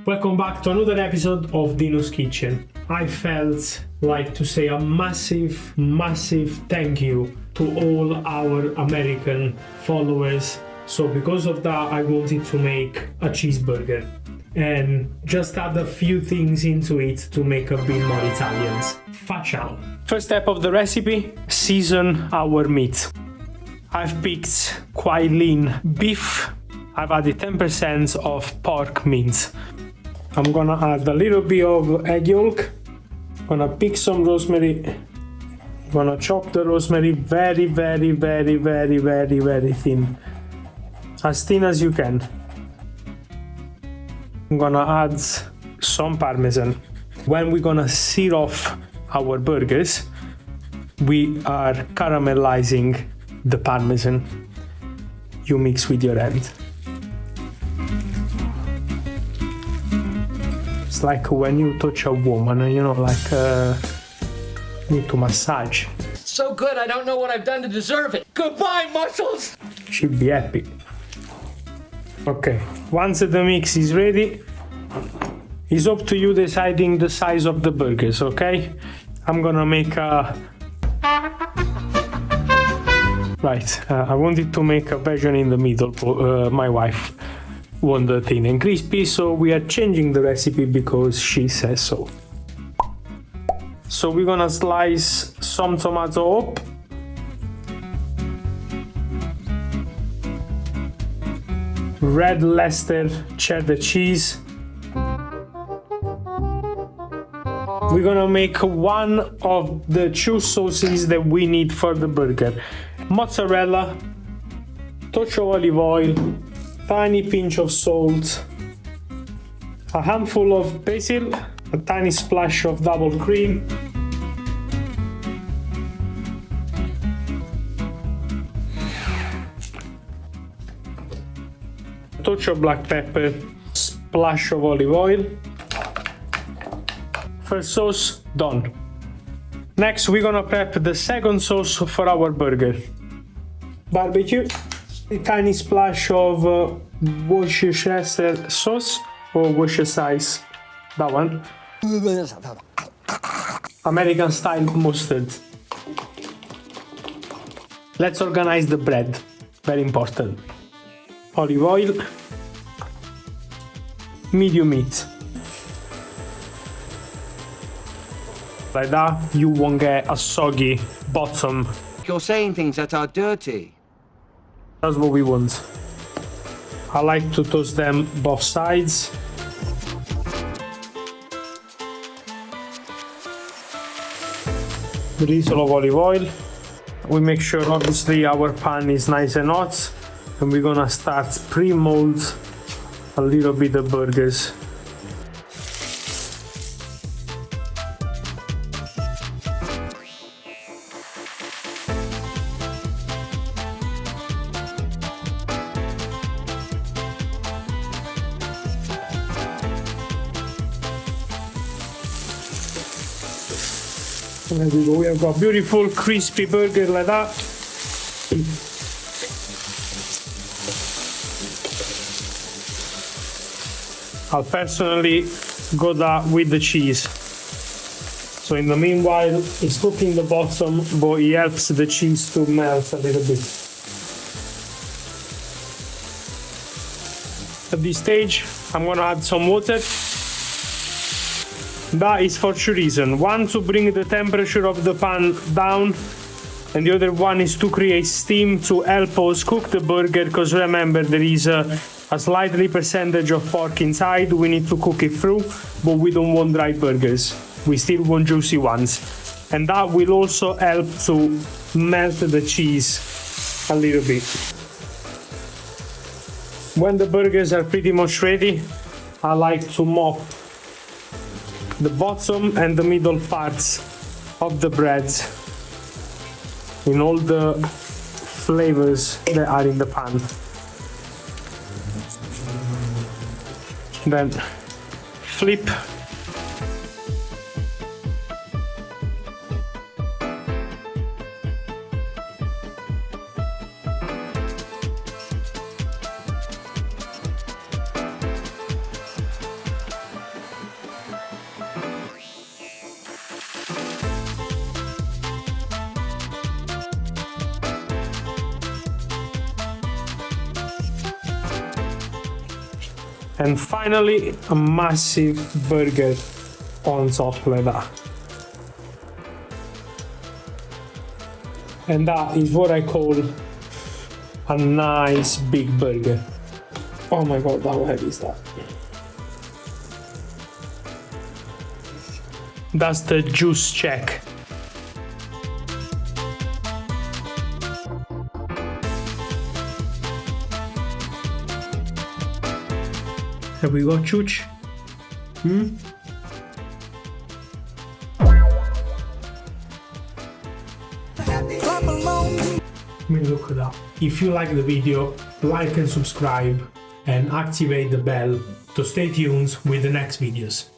Welcome back to another episode of Dino's Kitchen. I felt like to say a massive thank you to all our American followers. So because of that, I wanted to make a cheeseburger and just add a few things into it to make a bit more Italian. Facciamo. First step of the recipe, season our meat. I've picked quite lean beef. I've added 10% of pork mince. I'm gonna add a little bit of egg yolk. Gonna pick some rosemary. Gonna chop the rosemary very thin. As thin as you can. I'm gonna add some Parmesan. When we're gonna sear off our burgers, we are caramelizing the Parmesan. You mix with your hand. It's like when you touch a woman, you know, like need to massage. So good, I don't know what I've done to deserve it. Goodbye, muscles! She'll be happy. Okay, once the mix is ready, it's up to you deciding the size of the burgers, okay? I'm gonna make a... Right, I wanted to make a version in the middle, but my wife wanted thin and crispy, so we are changing the recipe because she says so. So we're gonna slice some tomato up. Red Leicester cheddar cheese. We're gonna make one of the two sauces that we need for the burger. Mozzarella, touch of olive oil, tiny pinch of salt, a handful of basil, a tiny splash of double cream, touch of black pepper, splash of olive oil. First sauce done. Next we're gonna prep the second sauce for our burger. Barbecue, a tiny splash of Worcestershire sauce or Worcestershire, that one. American style mustard. Let's organize the bread, very important. Olive oil, medium heat. Like that, you won't get a soggy bottom. You're saying things that are dirty. That's what we want. I like to toast them both sides. Drizzle of olive oil. We make sure obviously our pan is nice and hot, and we're gonna start pre-mold a little bit of burgers. There we go, we have got a beautiful crispy burger like that. I'll personally go that with the cheese. So in the meanwhile, it's cooking the bottom, but it helps the cheese to melt a little bit. At this stage, I'm gonna add some water. That is for two reasons. One, to bring the temperature of the pan down, and the other one is to create steam to help us cook the burger, because remember, there is a slightly percentage of pork inside. We need to cook it through, but we don't want dry burgers. We still want juicy ones. And that will also help to melt the cheese a little bit. When the burgers are pretty much ready, I like to mop the bottom and the middle parts of the bread in all the flavors that are in the pan. Then flip. And finally, a massive burger on top like that. And that is what I call a nice big burger. Oh my god, how heavy is that? That's the juice check. Have we got chooch? I mean, look at that. If you like the video, like and subscribe and activate the bell to stay tuned with the next videos.